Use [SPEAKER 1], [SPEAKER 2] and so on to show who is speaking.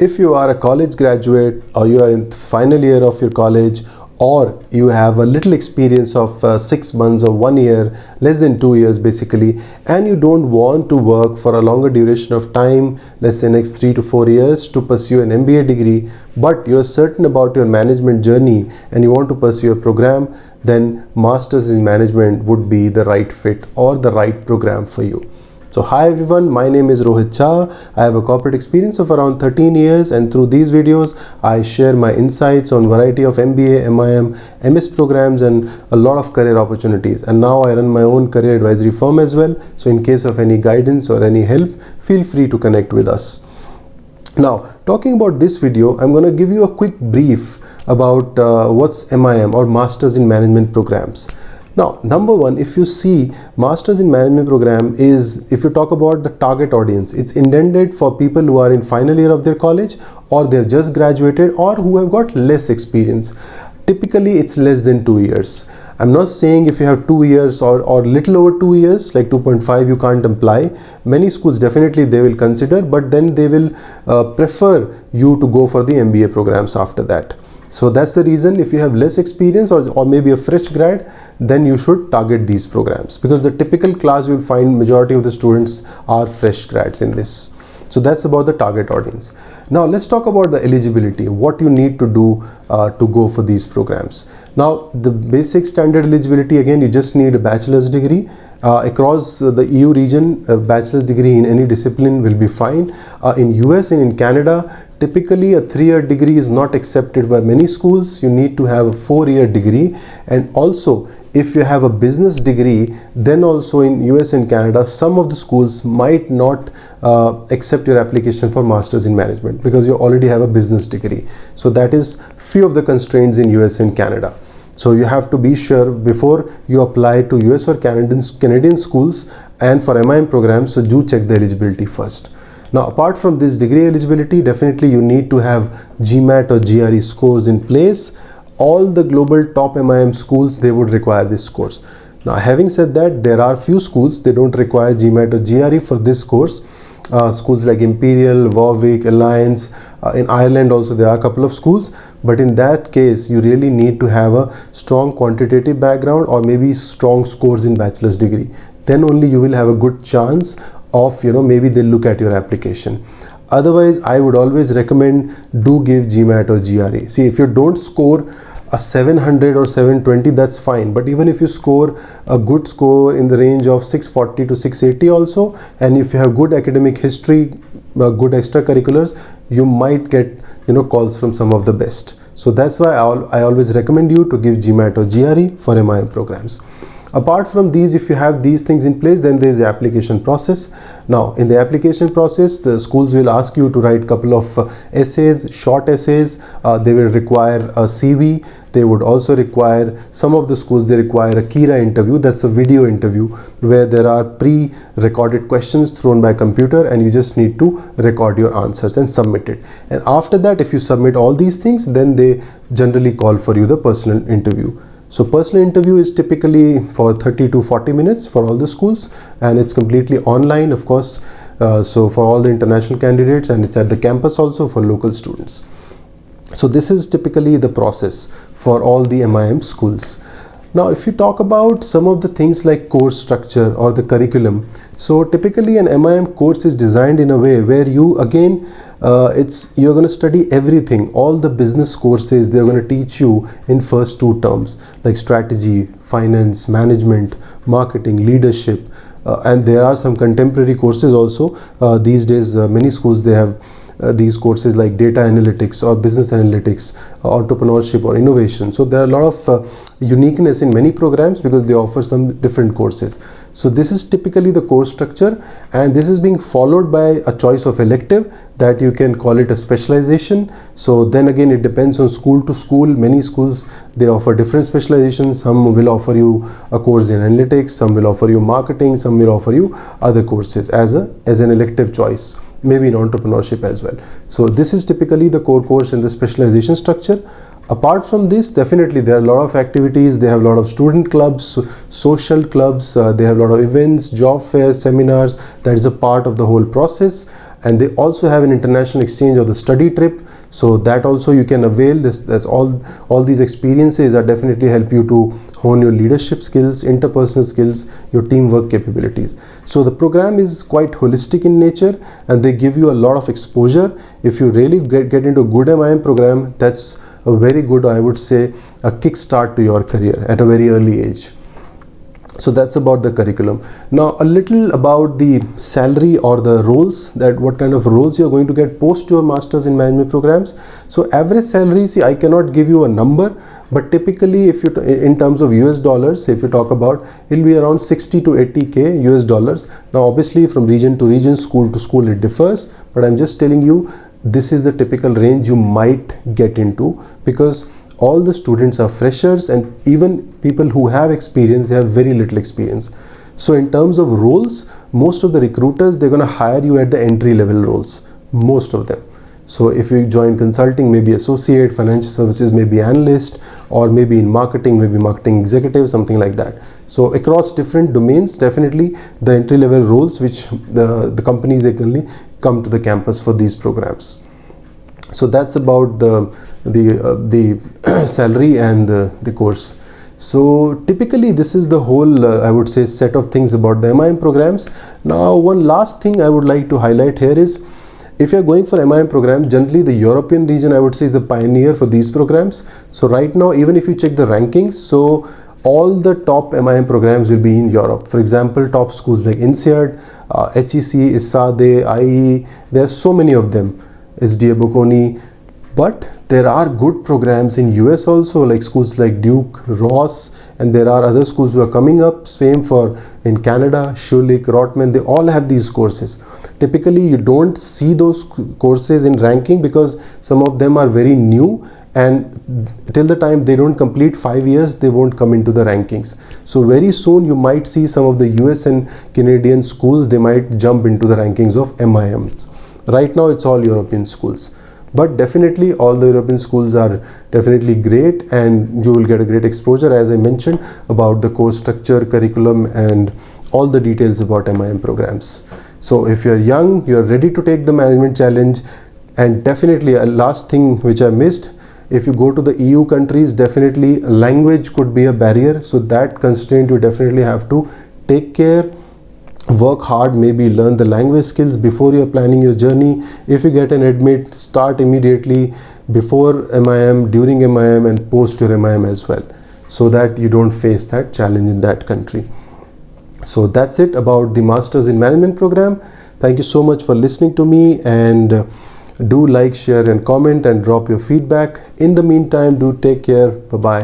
[SPEAKER 1] if you are a college graduate or you are in the final year of your college, or you have a little experience of 6 months or 1 year, less than 2 years basically, and you don't want to work for a longer duration of time, let's say next 3 to 4 years, to pursue an MBA degree, but you're certain about your management journey and you want to pursue a program, then Masters in Management would be the right fit or the right program for you. So hi everyone, my name is Rohit Jha. I have a corporate experience of around 13 years, and through these videos I share my insights on variety of MBA, MIM, MS programs and a lot of career opportunities. And now I run my own career advisory firm as well. So in case of any guidance or any help, feel free to connect with us. Now, talking about this video, I'm going to give you a quick brief about what's MIM or Masters in Management programs. Now, number one, if you see Masters in Management program is, if you talk about the target audience, it's intended for people who are in final year of their college, or they've just graduated, or who have got less experience. Typically, it's less than 2 years. I'm not saying if you have 2 years or little over 2 years, like 2.5, you can't apply. Many schools definitely they will consider, but then they will prefer you to go for the MBA programs after that. So that's the reason, if you have less experience or maybe a fresh grad, then you should target these programs, because the typical class you will find majority of the students are fresh grads in this. So that's about the target audience. Now let's talk about the eligibility, what you need to do to go for these programs. Now the basic standard eligibility, again, you just need a bachelor's degree. Across the EU region, a bachelor's degree in any discipline will be fine. In US and in Canada, typically a 3-year degree is not accepted by many schools. You need to have a 4-year degree. And also, if you have a business degree, then also in US and Canada, some of the schools might not accept your application for Masters in Management because you already have a business degree. So that is few of the constraints in US and Canada. So you have to be sure before you apply to US or Canadian schools and for MIM programs, so do check the eligibility first. Now, apart from this degree eligibility, definitely you need to have GMAT or GRE scores in place. All the global top MIM schools, they would require this course. Now, having said that, there are few schools, they don't require GMAT or GRE for this course. Schools like Imperial, Warwick, Alliance, in Ireland also there are a couple of schools, but in that case you really need to have a strong quantitative background or maybe strong scores in bachelor's degree. Then only you will have a good chance of, maybe they'll look at your application. Otherwise, I would always recommend do give GMAT or GRE. See, if you don't score a 700 or 720, that's fine, but even if you score a good score in the range of 640 to 680 also, and if you have good academic history, good extracurriculars, you might get calls from some of the best. So that's why I always recommend you to give GMAT or GRE for MIM programs. Apart from these, if you have these things in place, then there is the application process. Now, in the application process, the schools will ask you to write a couple of essays, short essays. They will require a CV. They would also require, some of the schools, they require a Kira interview. That's a video interview where there are pre-recorded questions thrown by computer, and you just need to record your answers and submit it. And after that, if you submit all these things, then they generally call for you the personal interview. So personal interview is typically for 30 to 40 minutes for all the schools, and it's completely online, of course. So for all the international candidates, and it's at the campus also for local students. So this is typically the process for all the MIM schools. Now, if you talk about some of the things like course structure or the curriculum, so typically an MIM course is designed in a way where you, again, you're going to study everything. All the business courses, they're going to teach you in first 2 terms, like strategy, finance, management, marketing, leadership, and there are some contemporary courses also. These days, many schools, they have these courses like data analytics or business analytics, entrepreneurship or innovation. So there are a lot of uniqueness in many programs because they offer some different courses. So this is typically the course structure, and this is being followed by a choice of elective that you can call it a specialization. So then again, it depends on school to school. Many schools, they offer different specializations. Some will offer you a course in analytics, some will offer you marketing, some will offer you other courses as an elective choice, maybe in entrepreneurship as well. So this is typically the core course and the specialization structure. Apart from this, definitely there are a lot of activities. They have a lot of student clubs, social clubs, they have a lot of events, job fairs, seminars. That is a part of the whole process. and they also have an international exchange or the study trip, so that also you can avail. That's all these experiences are definitely help you to hone your leadership skills, interpersonal skills, your teamwork capabilities. So the program is quite holistic in nature, and they give you a lot of exposure. If you really get into a good MIM program, that's a very good, I would say, a kickstart to your career at a very early age. So that's about the curriculum. Now a little about the salary or the roles, that what kind of roles you're going to get post your masters in management programs. So average salary, see, I cannot give you a number, but typically if you in terms of US dollars, if you talk about, it'll be around 60 to 80k US dollars. Now obviously from region to region, school to school, it differs, but I'm just telling you this is the typical range you might get into, because all the students are freshers, and even people who have experience, they have very little experience. So in terms of roles, most of the recruiters, they're going to hire you at the entry level roles, most of them. So if you join consulting, maybe associate, financial services, maybe analyst, or maybe in marketing, maybe marketing executive, something like that. So across different domains, definitely the entry level roles which the companies, they can come to the campus for these programs. So that's about the salary and the course. So typically this is the whole I would say set of things about the MIM programs. Now one last thing I would like to highlight here is, if you're going for MIM program, generally the European region, I would say, is the pioneer for these programs. So right now, even if you check the rankings, so all the top MIM programs will be in Europe. For example, top schools like INSEAD, HEC, ISADE, IE, there are so many of them. SDA Bocconi, but there are good programs in US also, like schools like Duke, Ross, and there are other schools who are coming up, same for in Canada, Schulich, Rotman, they all have these courses. Typically you don't see those courses in ranking because some of them are very new, and till the time they don't complete 5 years, they won't come into the rankings. So very soon you might see some of the US and Canadian schools, they might jump into the rankings of MIMs. Right now it's all European schools, but definitely all the European schools are definitely great, and you will get a great exposure, as I mentioned, about the course structure, curriculum, and all the details about MIM programs. So if you're young, you're ready to take the management challenge, and definitely a last thing which I missed, if you go to the EU countries, definitely language could be a barrier. So that constraint you definitely have to take care. Work hard, maybe learn the language skills before you're planning your journey. If you get an admit, start immediately before MIM, during MIM, and post your MIM as well, so that you don't face that challenge in that country. So that's it about the Masters in Management program. Thank you so much for listening to me, and do like, share, and comment, and drop your feedback. In the meantime, do take care. Bye-bye.